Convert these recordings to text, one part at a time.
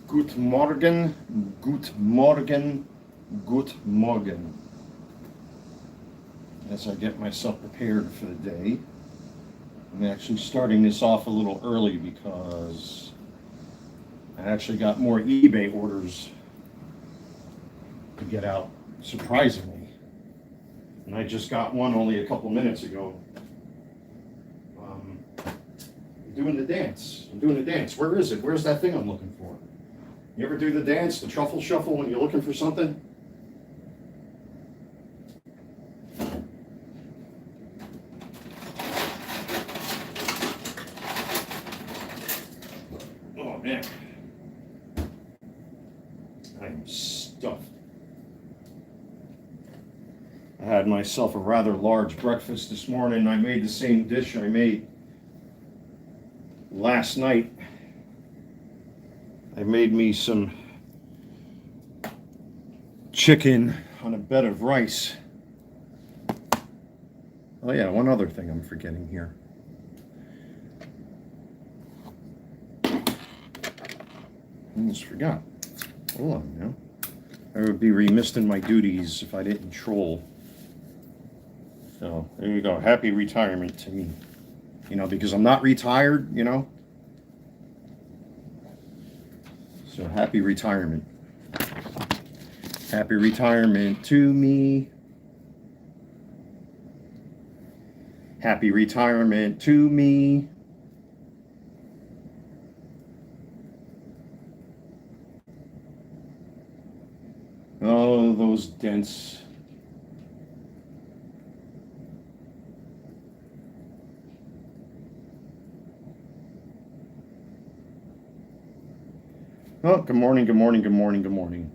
Good morgen, good morgen, good morgen. As I get myself prepared for the day, I'm actually starting this off a little early because I actually got more eBay orders to get out, surprisingly. And I just got one only a couple minutes ago. I'm doing the dance. Where is it? Where's that thing I'm looking for? You ever do the dance, the truffle shuffle, when you're looking for something? Oh man, I'm stuffed. I had myself a rather large breakfast this morning. I made the same dish I made last night. I made me some chicken on a bed of rice. Oh yeah, one other thing I'm forgetting here. Almost forgot. Hold on now. I would be remiss in my duties if I didn't troll. So there you go. Happy retirement to me. You know, because I'm not retired, you know. So happy retirement. Happy retirement to me. Happy retirement to me. Oh, those dents. Oh, good morning, good morning, good morning, good morning.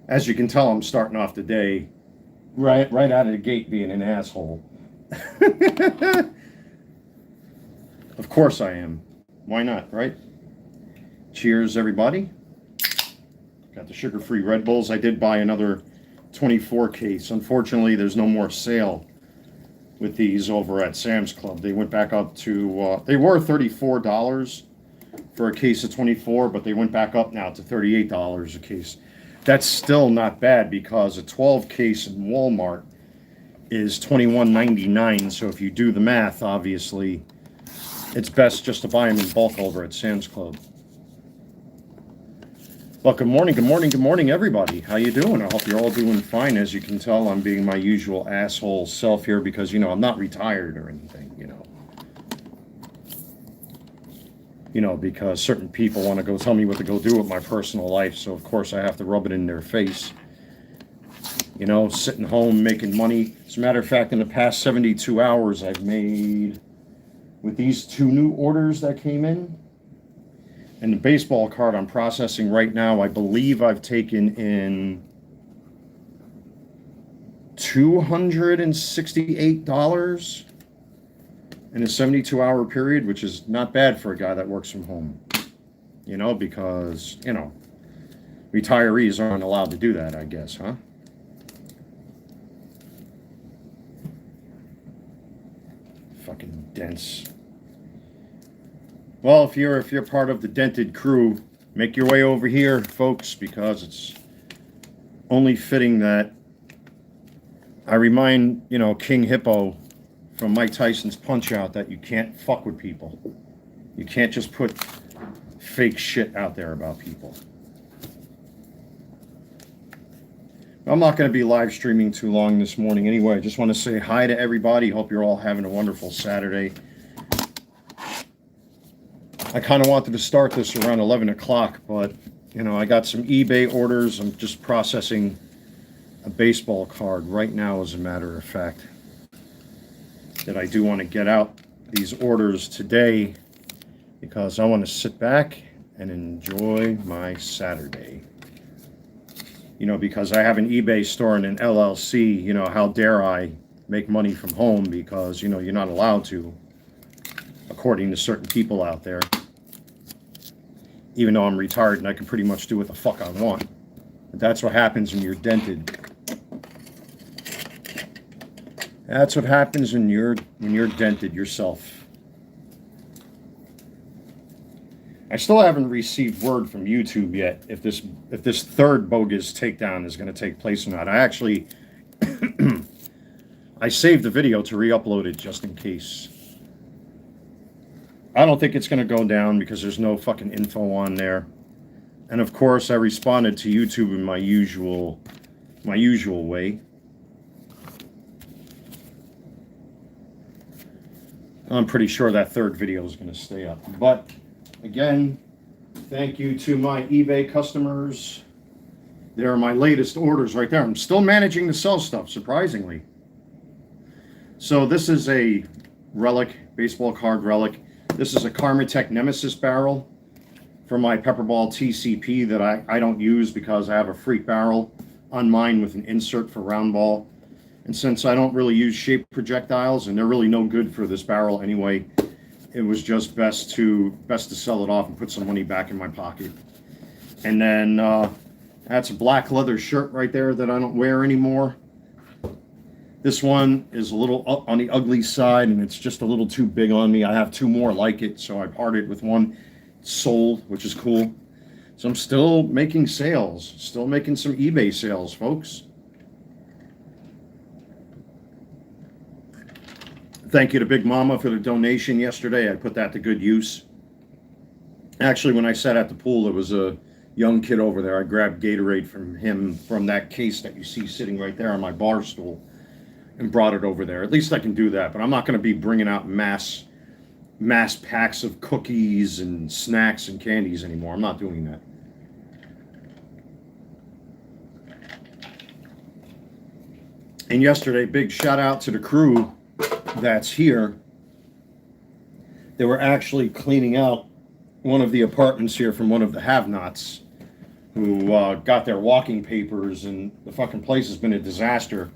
As you can tell, I'm starting off the day right out of the gate being an asshole. Of course I am. Why not, right? Cheers, everybody. Got the sugar-free Red Bulls. I did buy another 24 case. Unfortunately, there's no more sale with these over at Sam's Club. They went back up to, they were $34 for a case of 24, but they went back up now to $38 a case. That's still not bad because a 12 case in Walmart is $21.99. So if you do the math, obviously, it's best just to buy them in bulk over at Sam's Club. Well, good morning, good morning, good morning, everybody. How you doing? I hope you're all doing fine. As you can tell, I'm being my usual asshole self here because, you know, I'm not retired or anything, you know. You know, because certain people want to go tell me what to go do with my personal life. So, of course, I have to rub it in their face. You know, sitting home making money. As a matter of fact, in the past 72 hours, I've made, with these two new orders that came in, and the baseball card I'm processing right now, I believe I've taken in $268 in a 72-hour period, which is not bad for a guy that works from home. You know, because, you know, retirees aren't allowed to do that, I guess, huh? Fucking dents. Well, if you're part of the dented crew, make your way over here, folks, because it's only fitting that I remind, you know, King Hippo from Mike Tyson's Punch-Out that you can't fuck with people. You can't just put fake shit out there about people. I'm not going to be live streaming too long this morning anyway. I just want to say hi to everybody. Hope you're all having a wonderful Saturday. I kind of wanted to start this around 11 o'clock, but, you know, I got some eBay orders. I'm just processing a baseball card right now, as a matter of fact, that I do want to get out these orders today because I want to sit back and enjoy my Saturday. You know, because I have an eBay store and an LLC, you know, how dare I make money from home because, you know, you're not allowed to, according to certain people out there. Even though I'm retired and I can pretty much do what the fuck I want. That's what happens when you're dented. That's what happens when you're dented yourself. I still haven't received word from YouTube yet if this third bogus takedown is going to take place or not. I actually I saved the video to re-upload it just in case. I don't think it's going to go down because there's no fucking info on there. And of course, I responded to YouTube in my usual way. I'm pretty sure that third video is going to stay up. But again, thank you to my eBay customers. There are my latest orders right there. I'm still managing to sell stuff, surprisingly. So this is a relic, baseball card relic. This is a Karmatech Nemesis barrel for my Pepperball TCP that I don't use because I have a freak barrel on mine with an insert for round ball. And since I don't really use shaped projectiles, and they're really no good for this barrel anyway, it was just best to sell it off and put some money back in my pocket. And then that's a black leather shirt right there that I don't wear anymore. This one is a little up on the ugly side, and it's just a little too big on me. I have two more like it, so I parted with one. Sold, which is cool. So I'm still making sales, still making some eBay sales, folks. Thank you to Big Mama for the donation yesterday. I put that to good use. Actually, when I sat at the pool, there was a young kid over there. I grabbed Gatorade from him from that case that you see sitting right there on my bar stool and brought it over there. At least I can do that, but I'm not going to be bringing out mass packs of cookies and snacks and candies anymore. I'm not doing that. And yesterday, big shout out to the crew that's here. They were actually cleaning out one of the apartments here from one of the have-nots who got their walking papers, and the fucking place has been a disaster.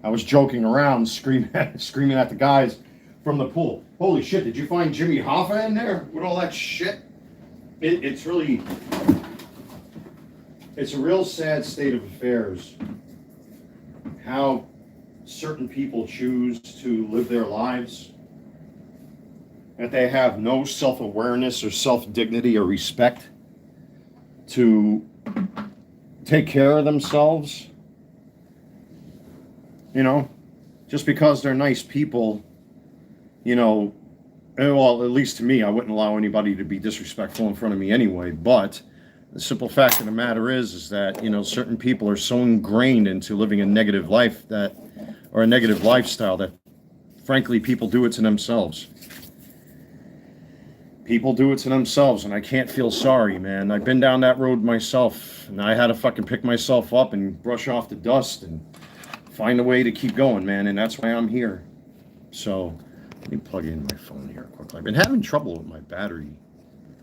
I was joking around, screaming at the guys from the pool. Holy shit, did you find Jimmy Hoffa in there with all that shit? It's a real sad state of affairs how certain people choose to live their lives, that they have no self-awareness or self-dignity or respect to take care of themselves. You know, just because they're nice people, you know, well, at least to me, I wouldn't allow anybody to be disrespectful in front of me anyway, but the simple fact of the matter is that, you know, certain people are so ingrained into living a negative life or a negative lifestyle that, frankly, people do it to themselves. People do it to themselves, and I can't feel sorry, man. I've been down that road myself, and I had to fucking pick myself up and brush off the dust and find a way to keep going, man, and that's why I'm here. So let me plug in my phone here quickly. I've been having trouble with my battery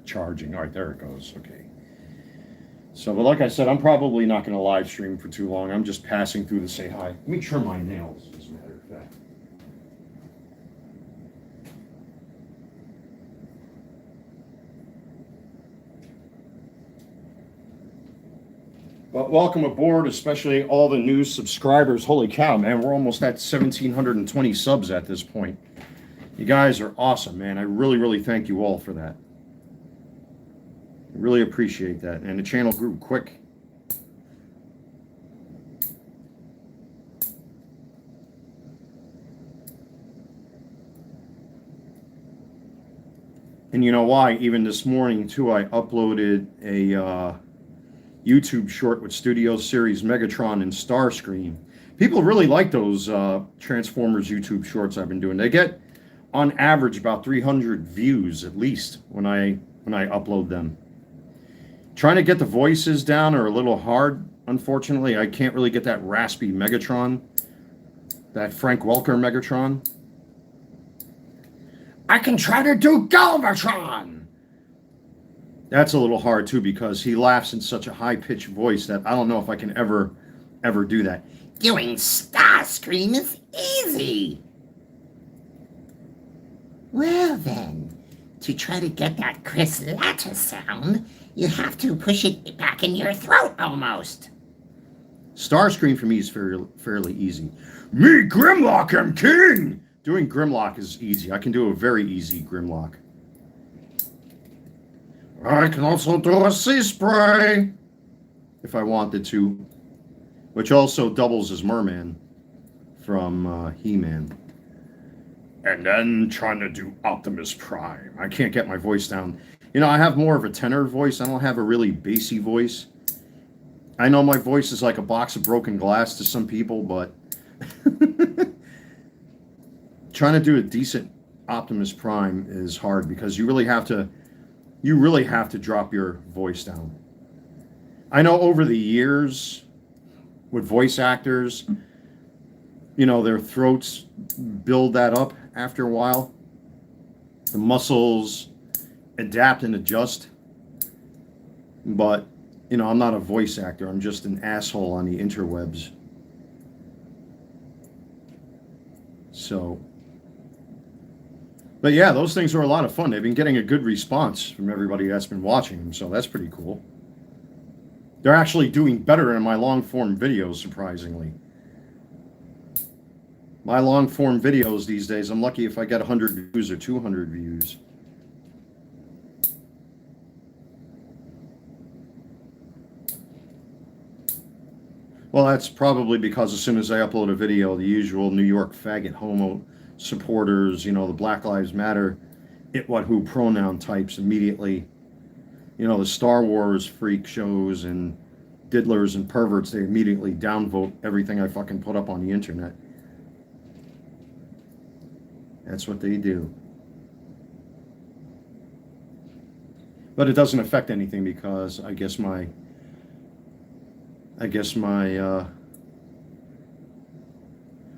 charging. All right, there it goes. Okay. So, but like I said, I'm probably not going to live stream for too long. I'm just passing through to say hi. Let me trim my nails, as a matter of fact. But welcome aboard, especially all the new subscribers. Holy cow, man, we're almost at 1,720 subs at this point. You guys are awesome, man. I really, really thank you all for that. I really appreciate that. And the channel grew quick. And you know why? Even this morning, too, I uploaded a YouTube short with Studio Series Megatron and Starscream. People really like those Transformers YouTube shorts I've been doing. They get, on average, about 300 views at least when I upload them. Trying to get the voices down are a little hard, unfortunately. I can't really get that raspy Megatron, that Frank Welker Megatron. I can try to do Galvatron! That's a little hard, too, because he laughs in such a high-pitched voice that I don't know if I can ever do that. Doing Starscream is easy. Well then, to try to get that Chris Latta sound, you have to push it back in your throat almost. Starscream for me is fairly easy. Me, Grimlock, am king! Doing Grimlock is easy. I can do a very easy Grimlock. I can also do a sea spray if I wanted to, which also doubles as Merman from He-Man. And then trying to do Optimus Prime. I can't get my voice down. You know, I have more of a tenor voice. I don't have a really bassy voice. I know my voice is like a box of broken glass to some people, but trying to do a decent Optimus Prime is hard because you really have to drop your voice down. I know over the years with voice actors, you know, their throats build that up after a while. The muscles adapt and adjust. But, you know, I'm not a voice actor. I'm just an asshole on the interwebs. So, but yeah, those things are a lot of fun. They've been getting a good response from everybody that's been watching them, so that's pretty cool. They're actually doing better in my long-form videos, surprisingly. My long-form videos these days, I'm lucky if I get 100 views or 200 views. Well, that's probably because as soon as I upload a video, the usual New York faggot homo supporters, you know, the Black Lives Matter, it, what, who pronoun types immediately, you know, the Star Wars freak shows and diddlers and perverts, they immediately downvote everything I fucking put up on the internet. That's what they do. But it doesn't affect anything because I guess my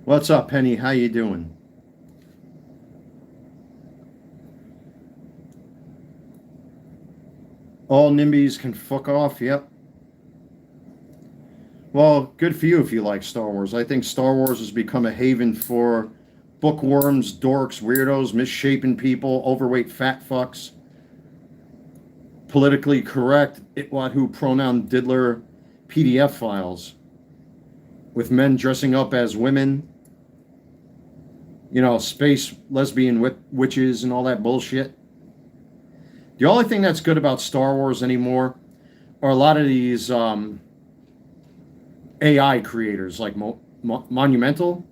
what's up, Penny? How you doing? All NIMBYs can fuck off, yep. Well, good for you if you like Star Wars. I think Star Wars has become a haven for bookworms, dorks, weirdos, misshapen people, overweight fat fucks, politically correct, it, what, who pronoun diddler PDF files with men dressing up as women, you know, space lesbian witches and all that bullshit. The only thing that's good about Star Wars anymore are a lot of these AI creators like Monumental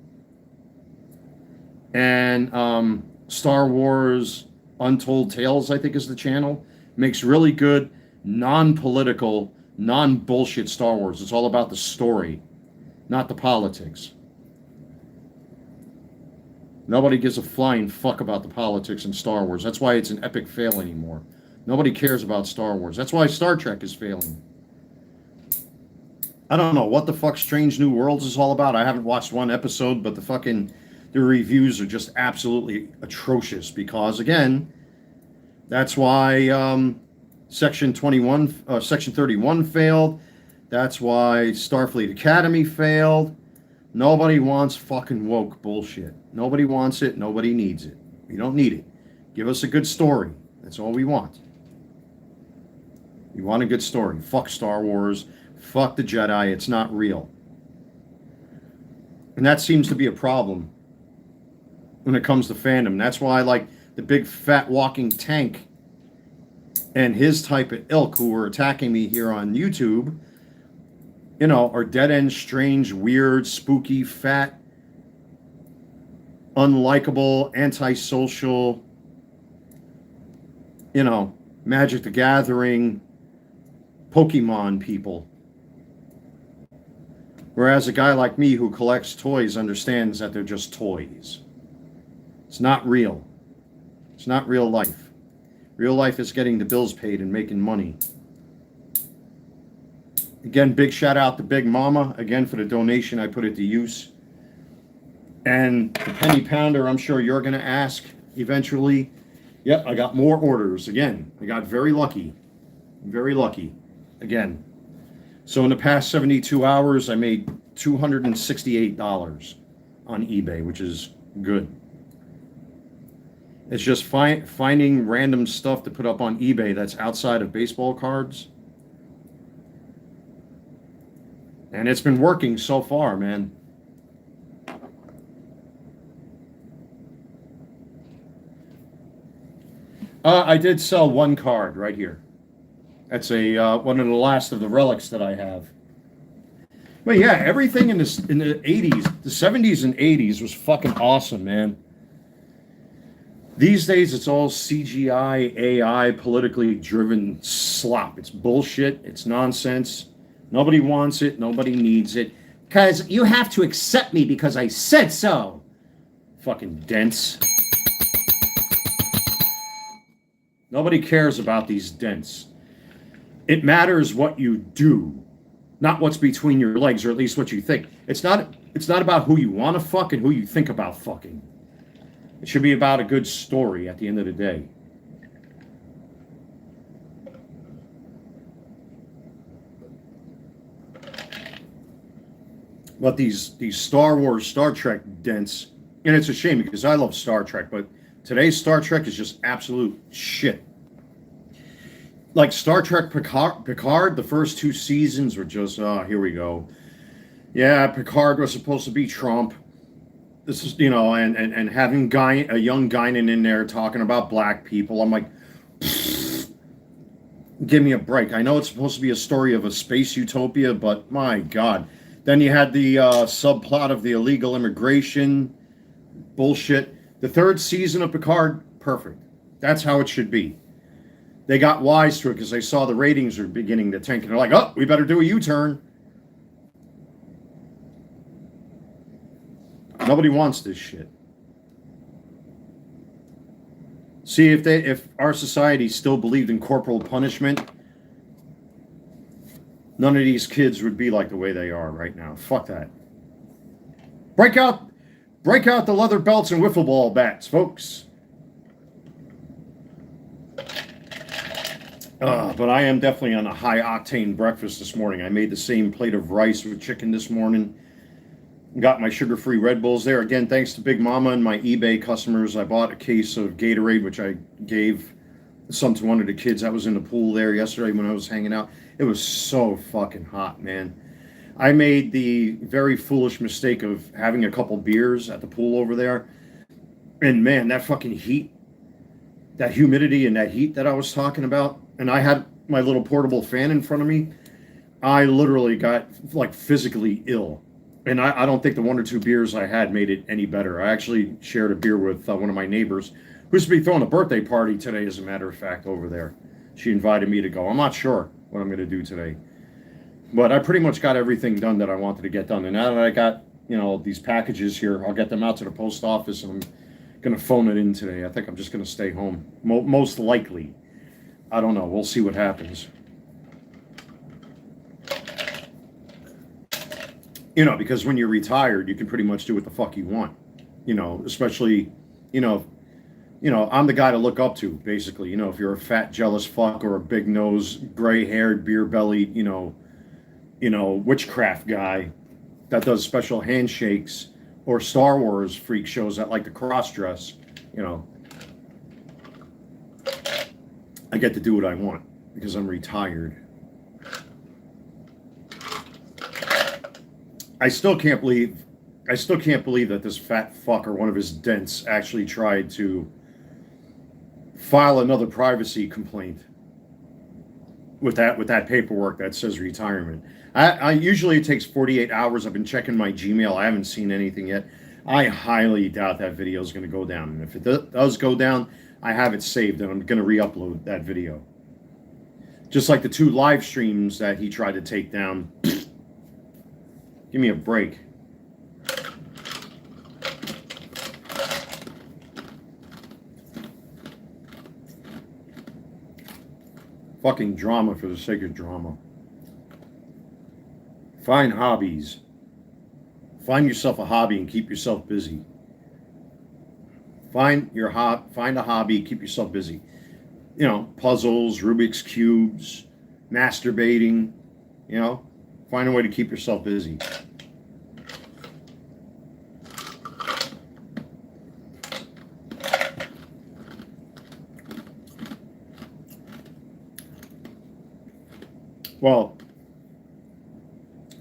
and Star Wars Untold Tales, I think is the channel. Makes really good, non-political, non-bullshit Star Wars. It's all about the story, not the politics. Nobody gives a flying fuck about the politics in Star Wars. That's why it's an epic fail anymore. Nobody cares about Star Wars. That's why Star Trek is failing. I don't know what the fuck Strange New Worlds is all about. I haven't watched one episode, but the reviews are just absolutely atrocious because, again, that's why Section 31 failed. That's why Starfleet Academy failed. Nobody wants fucking woke bullshit. Nobody wants it. Nobody needs it. We don't need it. Give us a good story. That's all we want. We want a good story. Fuck Star Wars. Fuck the Jedi. It's not real. And that seems to be a problem when it comes to fandom. That's why I like the big fat walking tank and his type of ilk who are attacking me here on YouTube, you know, are dead-end, strange, weird, spooky, fat, unlikable, antisocial, you know, Magic the Gathering, Pokemon people. Whereas a guy like me who collects toys understands that they're just toys. It's not real. It's not real life. Real life is getting the bills paid and making money. Again, big shout out to Big Mama, again, for the donation. I put it to use. And the penny pounder, I'm sure you're going to ask eventually. Yep, I got more orders. Again, I got very lucky. Very lucky. Again. So in the past 72 hours, I made $268 on eBay, which is good. It's just finding random stuff to put up on eBay that's outside of baseball cards And it's been working so far, man. I did sell one card right here. That's a one of the last of the relics that I have. But yeah, everything in the 80s, the 70s and 80s was fucking awesome, man. These days, it's all CGI, AI, politically driven slop. It's bullshit. It's nonsense. Nobody wants it. Nobody needs it. Because you have to accept me because I said so. Fucking dents. Nobody cares about these dents. It matters what you do, not what's between your legs, or at least what you think. It's not about who you want to fuck and who you think about fucking. It should be about a good story at the end of the day. But these Star Wars, Star Trek dents, and it's a shame because I love Star Trek, but today's Star Trek is just absolute shit. Like Star Trek Picard, the first 2 seasons were just, here we go. Yeah, Picard was supposed to be Trump. This is, and having a young Guinan in there talking about black people. I'm like, give me a break. I know it's supposed to be a story of a space utopia, but my God. Then you had the subplot of the illegal immigration bullshit. The 3rd season of Picard, perfect. That's how it should be. They got wise to it because they saw the ratings are beginning to tank. And they're like, oh, we better do a U-turn. Nobody wants this shit. See, if our society still believed in corporal punishment, none of these kids would be like the way they are right now. Fuck that. Break out the leather belts and wiffle ball bats, folks. But I am definitely on a high octane breakfast this morning. I made the same plate of rice with chicken this morning. Got my sugar-free Red Bulls there. Again, thanks to Big Mama and my eBay customers. I bought a case of Gatorade, which I gave some to one of the kids that was in the pool there yesterday when I was hanging out. It was so fucking hot, man. I made the very foolish mistake of having a couple beers at the pool over there. And man, that fucking heat, that humidity and that heat that I was talking about, and I had my little portable fan in front of me, I literally got like physically ill. And I don't think the 1 or 2 beers I had made it any better. I actually shared a beer with one of my neighbors who's to be throwing a birthday party today, as a matter of fact, over there. She invited me to go. I'm not sure what I'm going to do today. But I pretty much got everything done that I wanted to get done. And now that I got, these packages here, I'll get them out to the post office and I'm going to phone it in today. I think I'm just going to stay home. Most likely. I don't know. We'll see what happens. Because when you're retired, you can pretty much do what the fuck you want. Especially, I'm the guy to look up to, basically. If you're a fat, jealous fuck or a big nose, gray-haired, beer-bellied, witchcraft guy that does special handshakes or Star Wars freak shows that like to cross-dress, I get to do what I want because I'm retired. I still can't believe that this fat fuck or one of his dents actually tried to file another privacy complaint with that paperwork that says retirement. I usually it takes 48 hours. I've been checking my Gmail. I haven't seen anything yet. I highly doubt that video is going to go down. And if it does go down, I have it saved and I'm going to re-upload that video. Just like the 2 live streams that he tried to take down. Give me a break. Fucking drama for the sake of drama. Find hobbies. Find yourself a hobby and keep yourself busy. Find a hobby, keep yourself busy. Puzzles, Rubik's Cubes, masturbating, find a way to keep yourself busy. Well,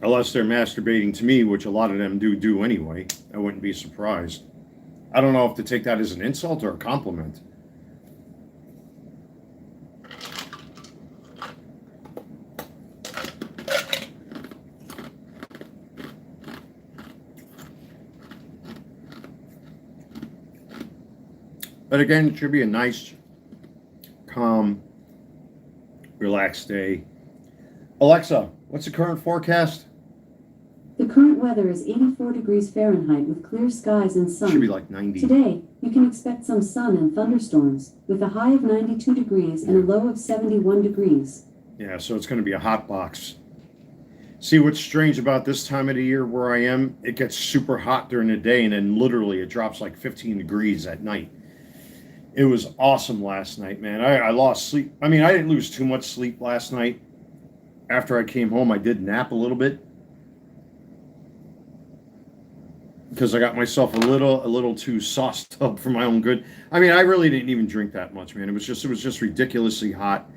Unless they're masturbating to me, which a lot of them do anyway. I wouldn't be surprised. I don't know if to take that as an insult or a compliment. But again, it should be a nice, calm, relaxed day. Alexa, what's the current forecast? The current weather is 84 degrees Fahrenheit with clear skies and sun. Should be like 90. Today, you can expect some sun and thunderstorms, with a high of 92 degrees and a low of 71 degrees. Yeah, so it's going to be a hot box. See, what's strange about this time of the year where I am, it gets super hot during the day, and then literally it drops like 15 degrees at night. It was awesome last night, man. I lost sleep. I mean, I didn't lose too much sleep last night. After I came home, I did nap a little bit. Because I got myself a little too sauced up for my own good. I mean, I really didn't even drink that much, man. It was just ridiculously hot.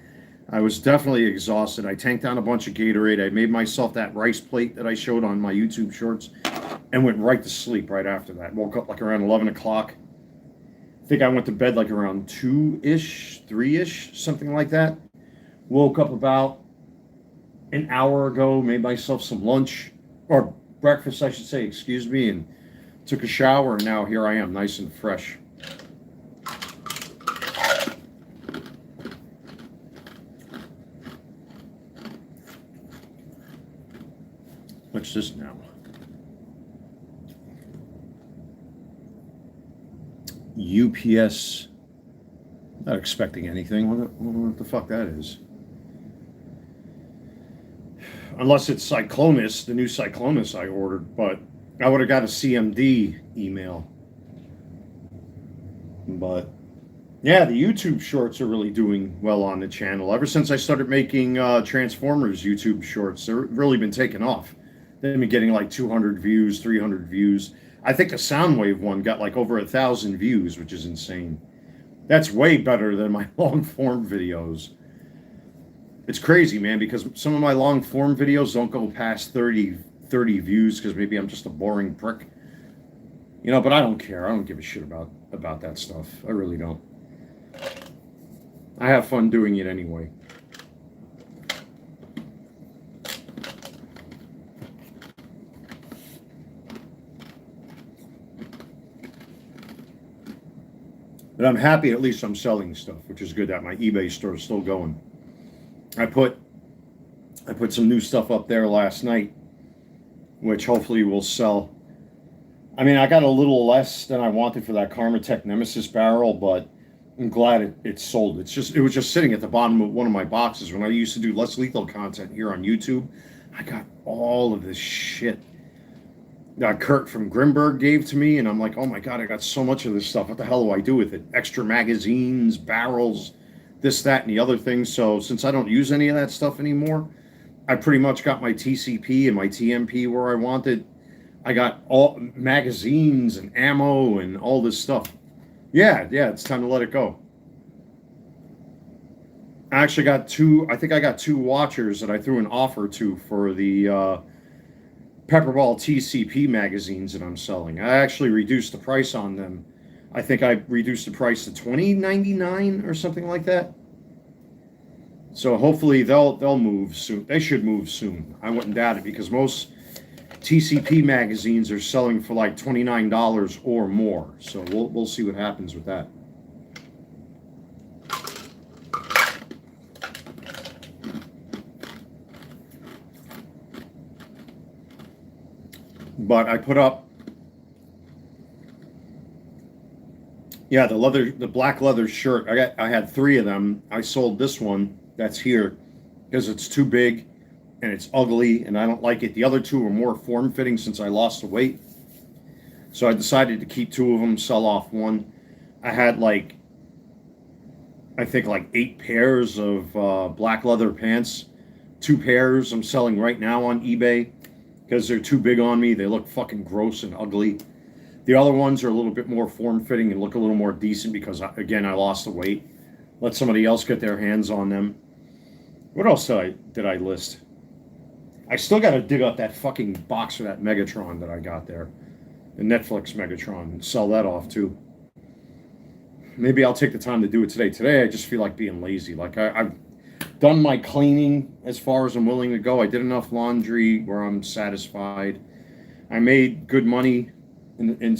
I was definitely exhausted. I tanked down a bunch of Gatorade. I made myself that rice plate that I showed on my YouTube shorts and went right to sleep right after that. Woke up like around 11 o'clock. I think I went to bed like around 2-ish, 3-ish, something like that. Woke up about an hour ago, made myself some lunch, or breakfast, I should say, excuse me, and took a shower, and now here I am, nice and fresh. What's this now? UPS. Not expecting anything. What the fuck that is? Unless it's Cyclonus, the new Cyclonus I ordered, but I would have got a CMD email. But yeah, the YouTube shorts are really doing well on the channel. Ever since I started making Transformers YouTube shorts, they've really been taking off. They've been getting like 200 views, 300 views. I think the Soundwave one got like over 1,000 views, which is insane. That's way better than my long form videos. It's crazy, man, because some of my long form videos don't go past 30 views because maybe I'm just a boring prick. You know, but I don't care. I don't give a shit about that stuff. I really don't. I have fun doing it anyway. But I'm happy at least I'm selling stuff, which is good that my eBay store is still going. I put some new stuff up there last night, which hopefully will sell. I mean, I got a little less than I wanted for that Karmatech Nemesis barrel, but I'm glad it sold. It was just sitting at the bottom of one of my boxes. When I used to do less lethal content here on YouTube, I got all of this shit that Kurt from Grimberg gave to me, and I'm like, oh my god, I got so much of this stuff. What the hell do I do with it? Extra magazines, barrels, this, that, and the other things. So since I don't use any of that stuff anymore, I pretty much got my TCP and my TMP where I wanted. I got all magazines and ammo and all this stuff. Yeah, it's time to let it go. I actually got I think I got two watchers that I threw an offer to for the Pepperball TCP magazines that I'm selling. I actually reduced the price on them. I think I reduced the price to $20.99 or something like that. So hopefully they'll move soon. They should move soon. I wouldn't doubt it because most TCP magazines are selling for like $29 or more. So we'll see what happens with that. But I put up, yeah, the black leather shirt. I had 3 of them. I sold this one that's here because it's too big and it's ugly and I don't like it. The other 2 are more form-fitting since I lost the weight. So I decided to keep 2 of them, sell off 1. I had I think 8 pairs of black leather pants. 2 pairs I'm selling right now on eBay because they're too big on me. They look fucking gross and ugly. The other ones are a little bit more form-fitting and look a little more decent because, again, I lost the weight. Let somebody else get their hands on them. What else did I list? I still got to dig up that fucking box of that Megatron that I got there. The Netflix Megatron, and sell that off too. Maybe I'll take the time to do it today. Today, I just feel like being lazy. Like I've done my cleaning as far as I'm willing to go. I did enough laundry where I'm satisfied. I made good money in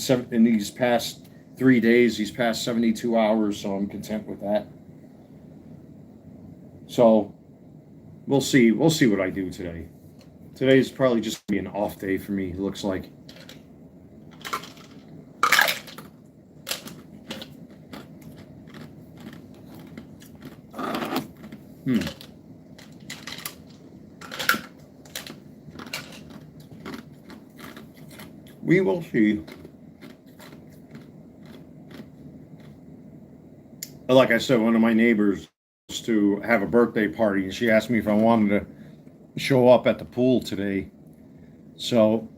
these past 3 days, these past 72 hours, so I'm content with that. So we'll see. We'll see what I do today. Today's probably just gonna be an off day for me, it looks like. We will see. Like I said, one of my neighbors was to have a birthday party, and she asked me if I wanted to show up at the pool today. So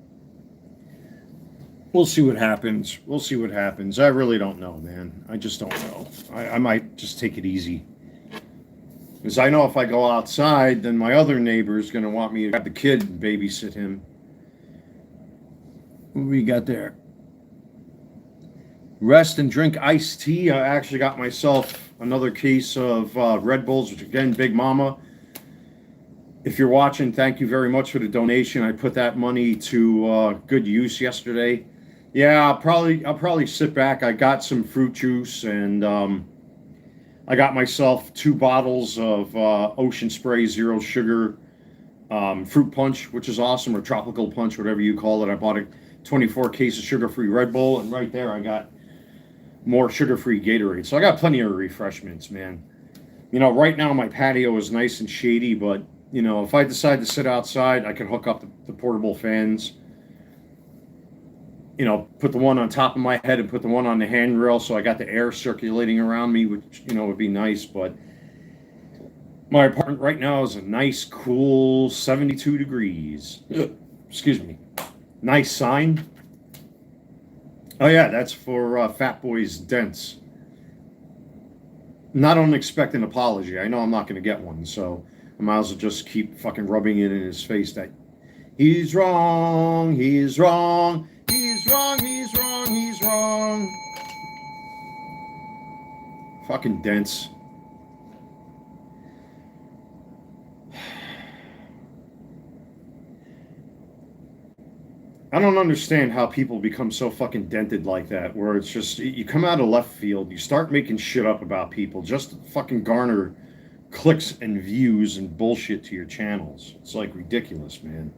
we'll see what happens. We'll see what happens. I really don't know, man. I just don't know. I might just take it easy. Because I know if I go outside, then my other neighbor is going to want me to have the kid and babysit him. What we got there? Rest and drink iced tea. I actually got myself another case of Red Bulls, which again, Big Mama. If you're watching, thank you very much for the donation. I put that money to good use yesterday. Yeah, I'll probably sit back. I got some fruit juice, and I got myself 2 bottles of Ocean Spray Zero Sugar fruit punch, which is awesome, or tropical punch, whatever you call it. I bought a 24 case of sugar-free Red Bull, and right there I got more sugar-free Gatorade. So I got plenty of refreshments, man. You know, right now my patio is nice and shady, but, you know, if I decide to sit outside, I can hook up the portable fans. You know, put the one on top of my head and put the one on the handrail, so I got the air circulating around me, which, you know, would be nice. But my apartment right now is a nice, cool 72 degrees. Excuse me. Nice sign. Oh, yeah, that's for Fat Boy's Dents. Not an unexpected apology. I know I'm not going to get one, so I might as well just keep fucking rubbing it in his face that he's wrong, he's wrong. He's wrong, he's wrong, he's wrong. Fucking Dents. I don't understand how people become so fucking dented like that, where it's just, you come out of left field, you start making shit up about people just to fucking garner clicks and views and bullshit to your channels. It's like ridiculous, man.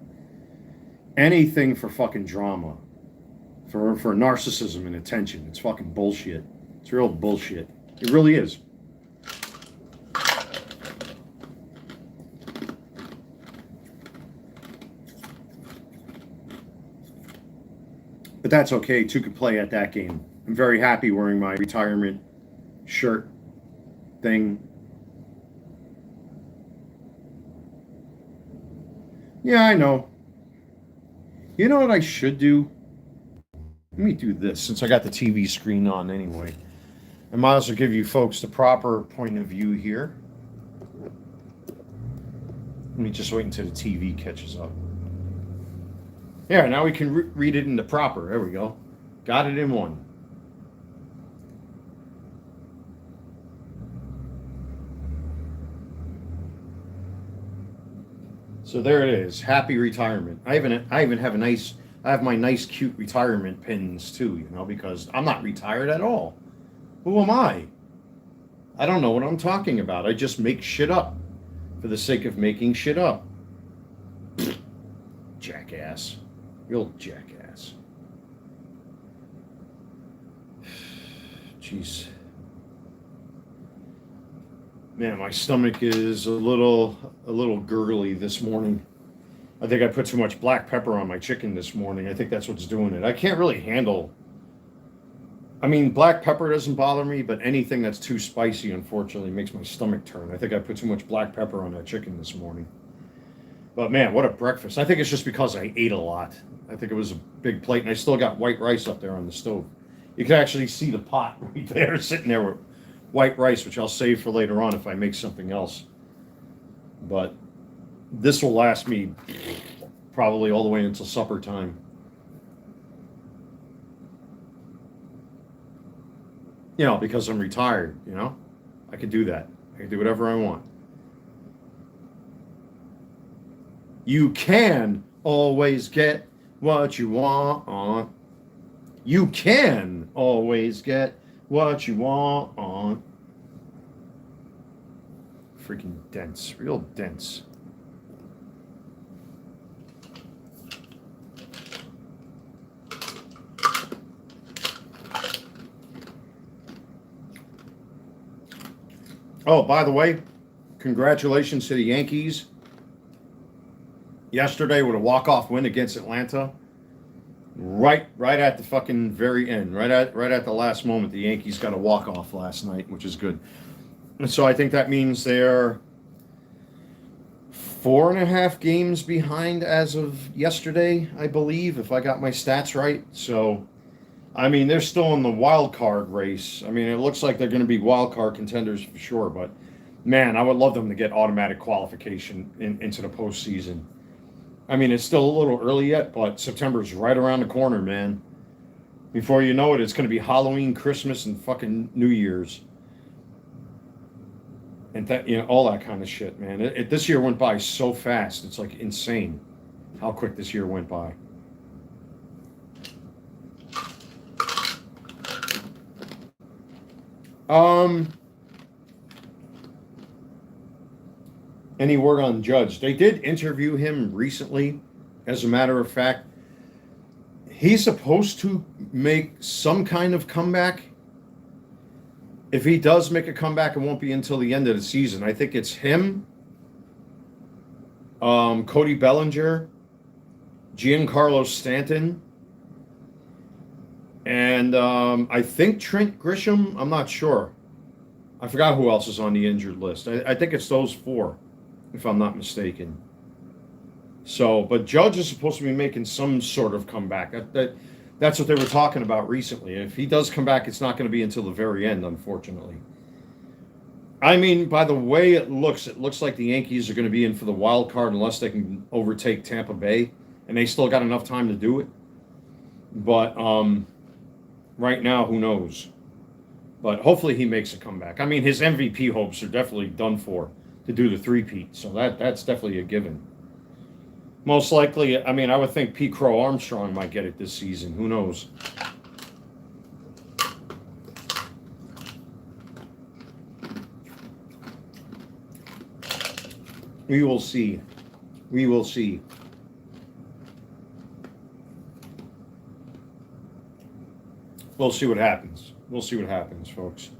Anything for fucking drama. For narcissism and attention. It's fucking bullshit. It's real bullshit. It really is. But that's okay. Two could play at that game. I'm very happy wearing my retirement shirt thing. Yeah, I know. You know what I should do? Let me do this, since I got the TV screen on anyway. I might as well give you folks the proper point of view here. Let me just wait until the TV catches up. Yeah, now we can read it in the proper. There we go. Got it in one. So there it is. Happy retirement. I even have I have my nice, cute retirement pins too, you know, because I'm not retired at all. Who am I? I don't know what I'm talking about. I just make shit up for the sake of making shit up. Jackass. Real jackass. Jeez. Man, my stomach is a little gurgly this morning. I think I put too much black pepper on my chicken this morning. I think that's what's doing it. I can't really handle... I mean, black pepper doesn't bother me, but anything that's too spicy, unfortunately, makes my stomach turn. I think I put too much black pepper on that chicken this morning. But man, what a breakfast. I think it's just because I ate a lot. I think it was a big plate, and I still got white rice up there on the stove. You can actually see the pot right there, sitting there with white rice, which I'll save for later on if I make something else. But This will last me probably all the way until supper time. You know, because I'm retired, you know? I can do that. I can do whatever I want. You can always get what you want. You can always get what you want. Freaking Dents. Real Dents. Oh, by the way, congratulations to the Yankees. Yesterday with a walk-off win against Atlanta. Right at the fucking very end. Right at the last moment, the Yankees got a walk-off last night, which is good. And so I think that means they're 4.5 games behind as of yesterday, I believe, if I got my stats right. So, I mean, they're still in the wild card race. I mean, it looks like they're going to be wild card contenders for sure. But, man, I would love them to get automatic qualification into the postseason. I mean, it's still a little early yet, but September's right around the corner, man. Before you know it, it's going to be Halloween, Christmas, and fucking New Year's. And that, you know, all that kind of shit, man. This year went by so fast. It's like insane how quick this year went by. Any word on Judge? They did interview him recently. As a matter of fact, he's supposed to make some kind of comeback. If he does make a comeback, it won't be until the end of the season. I think it's him, Cody Bellinger, Giancarlo Stanton, and I think Trent Grisham. I'm not sure. I forgot who else is on the injured list. I think it's those four, if I'm not mistaken. So, but Judge is supposed to be making some sort of comeback. That's what they were talking about recently. If he does come back, it's not going to be until the very end, unfortunately. I mean, by the way it looks like the Yankees are going to be in for the wild card unless they can overtake Tampa Bay, and they still got enough time to do it. But right now, who knows? But hopefully he makes a comeback. I mean, his MVP hopes are definitely done for to do the three-peat, so that's definitely a given. Most likely, I mean, I would think Pete Crow Armstrong might get it this season. Who knows? We will see. We will see. We'll see what happens. We'll see what happens, folks.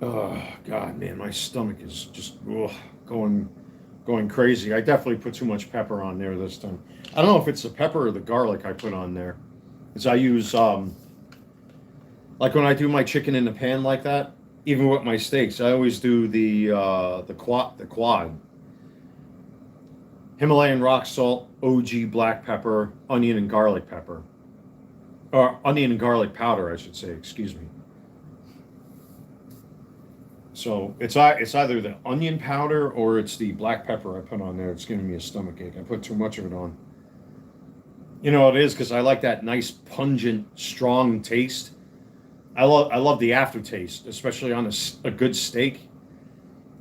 Oh, God, man, my stomach is just going crazy. I definitely put too much pepper on there this time. I don't know if it's the pepper or the garlic I put on there. Because I use, like when I do my chicken in the pan like that, even with my steaks, I always do the quad. Himalayan rock salt, OG black pepper, onion and garlic pepper. Or onion and garlic powder, I should say, excuse me. So it's either the onion powder or it's the black pepper I put on there. It's giving me a stomach ache. I put too much of it on. You know it is because I like that nice pungent, strong taste. I love the aftertaste, especially on a good steak.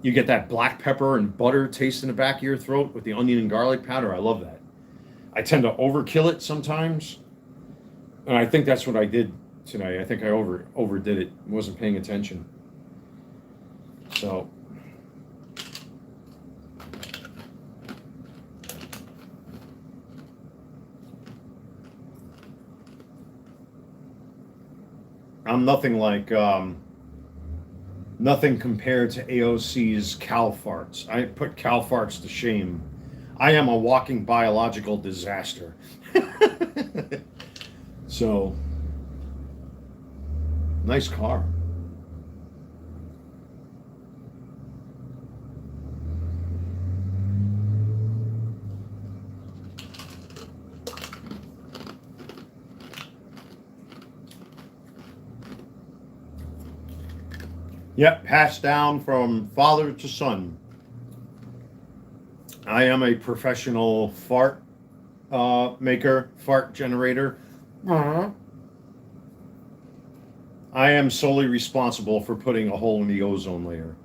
You get that black pepper and butter taste in the back of your throat with the onion and garlic powder. I love that. I tend to overkill it sometimes, and I think that's what I did tonight. I think I overdid it. Wasn't paying attention. So, I'm nothing like, nothing compared to AOC's cow farts. I put cow farts to shame. I am a walking biological disaster. So, nice car. Yep, passed down from father to son. I am a professional fart maker, fart generator. I am solely responsible for putting a hole in the ozone layer.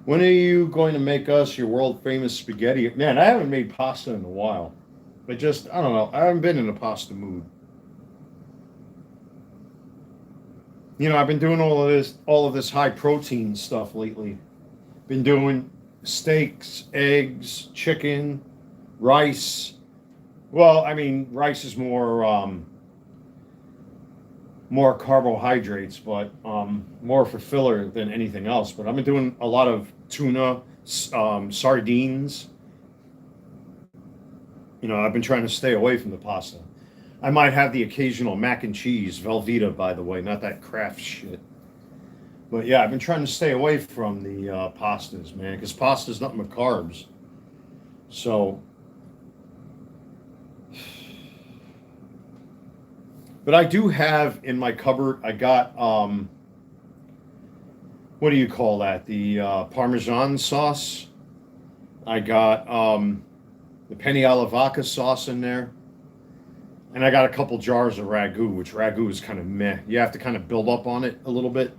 When are you going to make us your world famous spaghetti? Man, I haven't made pasta in a while. I don't know. I haven't been in a pasta mood. You know, I've been doing all of this high protein stuff lately. Been doing steaks, eggs, chicken, rice. Well, I mean, rice is more carbohydrates, but more for filler than anything else. But I've been doing a lot of tuna, sardines. You know, I've been trying to stay away from the pasta. I might have the occasional mac and cheese, Velveeta, by the way, not that Kraft shit. But yeah, I've been trying to stay away from the pastas, man, because pasta's nothing but carbs. So, but I do have in my cupboard, I got, what do you call that? The Parmesan sauce. I got the Penny alla vodka sauce in there. And I got a couple jars of ragu, which ragu is kind of meh. You have to kind of build up on it a little bit.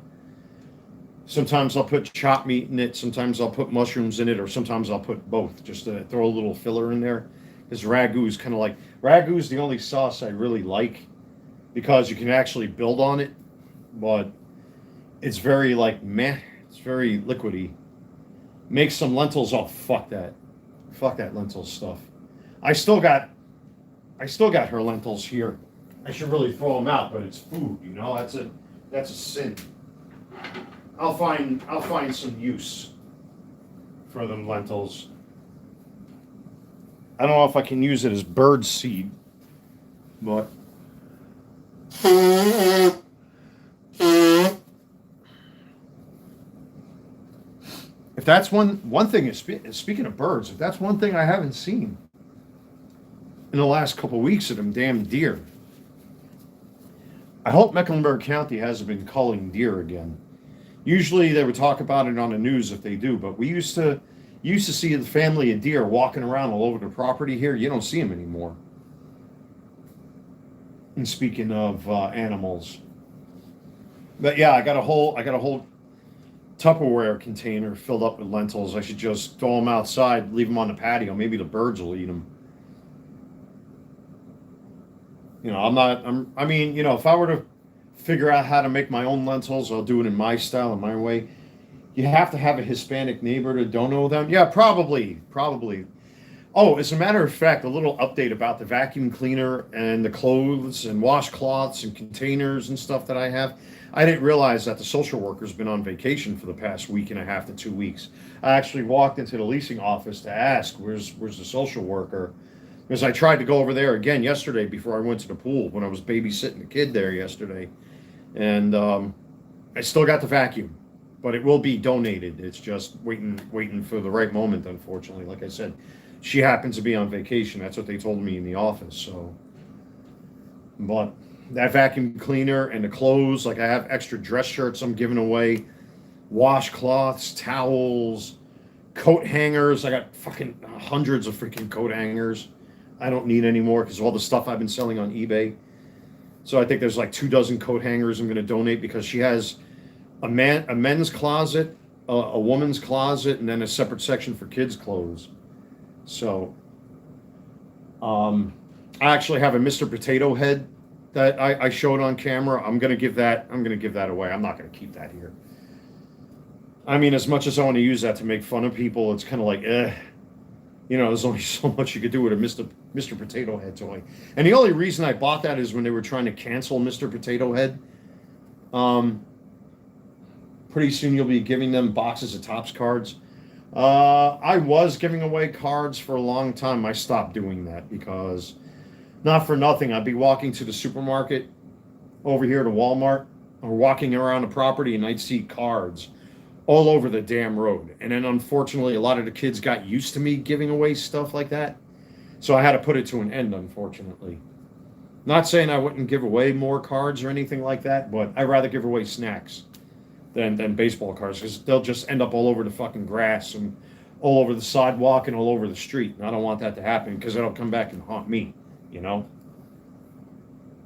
Sometimes I'll put chopped meat in it. Sometimes I'll put mushrooms in it, or sometimes I'll put both, just to throw a little filler in there. Because ragu is kind of like, ragu is the only sauce I really like because you can actually build on it, but it's very like meh. It's very liquidy. Make some lentils. Oh, fuck that. Fuck that lentil stuff. I still got her lentils here. I should really throw them out, but it's food, you know. That's a sin. I'll find some use for them lentils. I don't know if I can use it as bird seed, but if that's one thing is speaking of birds, if that's one thing I haven't seen in the last couple of weeks of them damn deer. I hope Mecklenburg County hasn't been culling deer again. Usually they would talk about it on the news if they do, but we used to see the family of deer walking around all over the property here. You don't see them anymore. And speaking of animals, but yeah, I got a whole Tupperware container filled up with lentils. I should just throw them outside, leave them on the patio. Maybe the birds will eat them. You know, I mean, you know, if I were to figure out how to make my own lentils, I'll do it in my style, in my way. You have to have a Hispanic neighbor to don't know them. Yeah, probably. Oh, as a matter of fact, a little update about the vacuum cleaner and the clothes and washcloths and containers and stuff that I have. I didn't realize that the social worker's been on vacation for the past week and a half to 2 weeks. I actually walked into the leasing office to ask, where's the social worker? Because I tried to go over there again yesterday before I went to the pool when I was babysitting the kid there yesterday. And I still got the vacuum, but it will be donated. It's just waiting for the right moment, unfortunately. Like I said, she happens to be on vacation. That's what they told me in the office. So, but that vacuum cleaner and the clothes, like I have extra dress shirts I'm giving away, washcloths, towels, coat hangers. I got fucking hundreds of freaking coat hangers. I don't need any more because of all the stuff I've been selling on eBay. So I think there's like 24 coat hangers I'm going to donate because she has a men's closet, a woman's closet, and then a separate section for kids' clothes. So I actually have a Mr. Potato Head that I showed on camera. I'm going to give that away. I'm not going to keep that here. I mean, as much as I want to use that to make fun of people, it's kind of like, you know, there's only so much you could do with a Mr. Potato Head toy. And the only reason I bought that is when they were trying to cancel Mr. Potato Head. Pretty soon you'll be giving them boxes of Topps cards. I was giving away cards for a long time. I stopped doing that because, not for nothing, I'd be walking to the supermarket over here to Walmart or walking around the property and I'd see cards all over the damn road. And then unfortunately, a lot of the kids got used to me giving away stuff like that. So I had to put it to an end, unfortunately. Not saying I wouldn't give away more cards or anything like that, but I'd rather give away snacks than baseball cards because they'll just end up all over the fucking grass and all over the sidewalk and all over the street. And I don't want that to happen because it'll come back and haunt me, you know?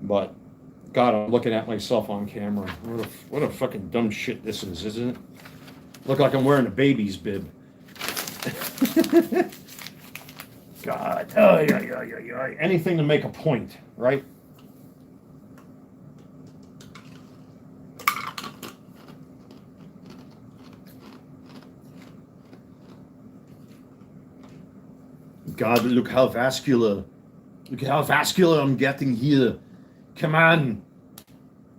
But, God, I'm looking at myself on camera. What a fucking dumb shit this is, isn't it? Look like I'm wearing a baby's bib. God. Anything to make a point, right? God, look how vascular. Look how vascular I'm getting here. Come on.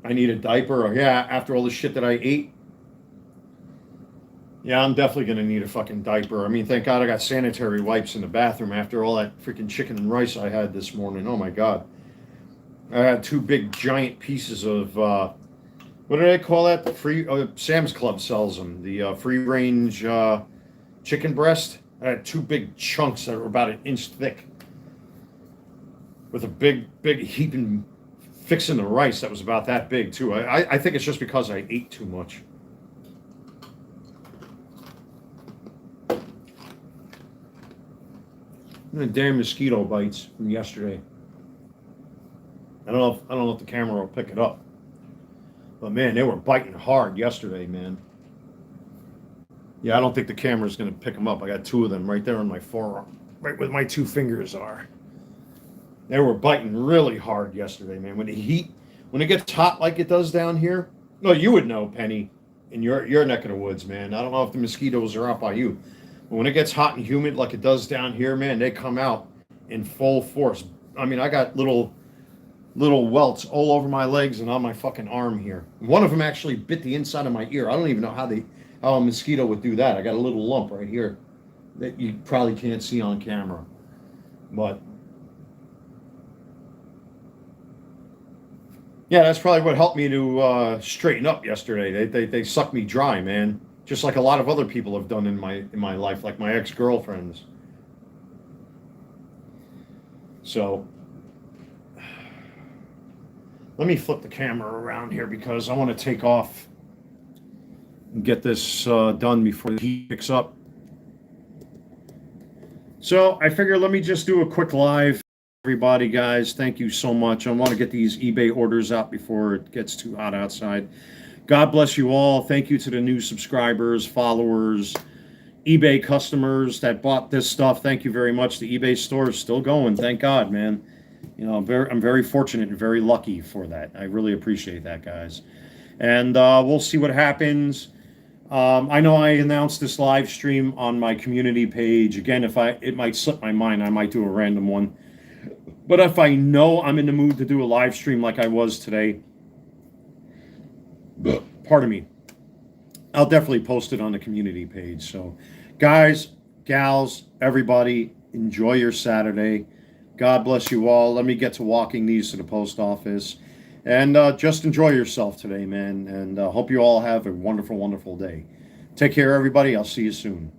I need a diaper. Yeah, after all the shit that I ate. Yeah, I'm definitely going to need a fucking diaper. I mean, thank God I got sanitary wipes in the bathroom after all that freaking chicken and rice I had this morning. Oh, my God. I had 2 big giant pieces of, what do they call that? The free, Sam's Club sells them. The free-range chicken breast. I had 2 big chunks that were about an inch thick. With a big heaping, fixing the rice that was about that big, too. I think it's just because I ate too much. And the damn mosquito bites from yesterday. I don't know if the camera will pick it up. But man, they were biting hard yesterday, man. Yeah, I don't think the camera's going to pick them up. I got 2 of them right there on my forearm. Right where my 2 fingers are. They were biting really hard yesterday, man. When it gets hot like it does down here. No, you would know, Penny, in your neck of the woods, man. I don't know if the mosquitoes are out by you. But when it gets hot and humid like it does down here, man, they come out in full force. I mean, I got little welts all over my legs and on my fucking arm here. One of them actually bit the inside of my ear. I don't even know how a mosquito would do that. I got a little lump right here that you probably can't see on camera. But yeah, that's probably what helped me to straighten up yesterday. They sucked me dry, man. Just like a lot of other people have done in my life, like my ex-girlfriends. So let me flip the camera around here because I want to take off and get this done before the heat picks up. So I figure let me just do a quick live. Everybody, guys, thank you so much. I want to get these eBay orders out before it gets too hot outside. God bless you all. Thank you to the new subscribers, followers, eBay customers that bought this stuff. Thank you very much. The eBay store is still going. Thank God, man. You know, I'm very fortunate and very lucky for that. I really appreciate that, guys. And we'll see what happens. I know I announced this live stream on my community page. Again, it might slip my mind, I might do a random one. But if I know I'm in the mood to do a live stream like I was today, pardon me, I'll definitely post it on the community page. So, guys, gals, everybody, enjoy your Saturday. God bless you all. Let me get to walking these to the post office. And just enjoy yourself today, man. And hope you all have a wonderful, wonderful day. Take care, everybody. I'll see you soon.